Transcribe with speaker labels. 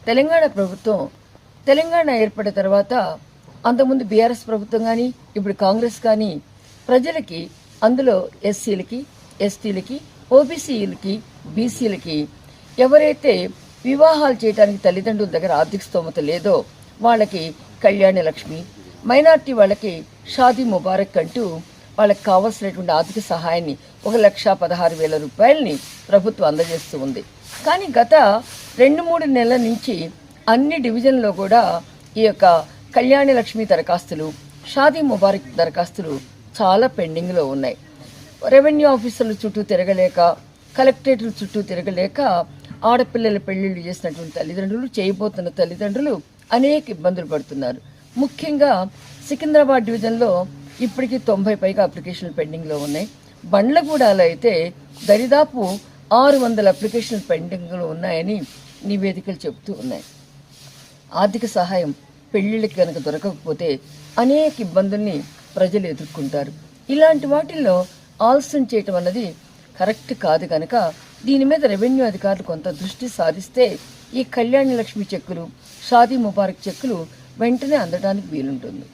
Speaker 1: తెలంగాణ ప్రభుత్వం తెలంగాణ ఏర్పడిన తర్వాత అంతకుముందు బీఆర్ఎస్ ప్రభుత్వం కానీ ఇప్పుడు కాంగ్రెస్ కానీ ప్రజలకి అందులో ఎస్సీలకి ఎస్టీలకి ఓబీసీలకి బీసీలకి ఎవరైతే వివాహాలు చేయడానికి తల్లిదండ్రుల దగ్గర ఆర్థిక స్తోమత లేదో వాళ్ళకి కళ్యాణ లక్ష్మి, మైనార్టీ వాళ్ళకి షాదీ ముబారక్ అంటూ వాళ్ళకి కావాల్సినటువంటి ఆర్థిక సహాయాన్ని 1,16,000 రూపాయలని ప్రభుత్వం అందజేస్తూ ఉంది. కానీ గత 2-3 నెలల నుంచి అన్ని డివిజన్లో కూడా ఈ యొక్క కళ్యాణ లక్ష్మి దరఖాస్తులు, షాదీ ముబారక్ దరఖాస్తులు చాలా పెండింగ్లో ఉన్నాయి. రెవెన్యూ ఆఫీసర్ల చుట్టూ తిరగలేక, కలెక్టరేట్ల చుట్టూ తిరగలేక ఆడపిల్లల పెళ్లిళ్ళు చేసినటువంటి తల్లిదండ్రులు, చేయబోతున్న తల్లిదండ్రులు అనేక ఇబ్బందులు పడుతున్నారు. ముఖ్యంగా సికింద్రాబాద్ డివిజన్లో ఇప్పటికీ 90 పైగా అప్లికేషన్లు పెండింగ్లో ఉన్నాయి. బండ్లగూడలో అయితే దరిదాపు 600 అప్లికేషన్లు పెండింగ్లో ఉన్నాయని నివేదికలు చెబుతూ ఉన్నాయి. ఆర్థిక సహాయం పెళ్లిళ్ళకి కనుక దొరకకపోతే అనేక ఇబ్బందుల్ని ప్రజలు ఎదుర్కొంటారు. ఇలాంటి వాటిల్లో ఆలస్యం చేయటం అన్నది కరెక్ట్ కాదు కనుక దీని మీద రెవెన్యూ అధికారులు కొంత దృష్టి సారిస్తే ఈ కళ్యాణ లక్ష్మి చెక్కులు, షాదీ ముబారక్ చెక్కులు వెంటనే అందడానికి వీలుంటుంది.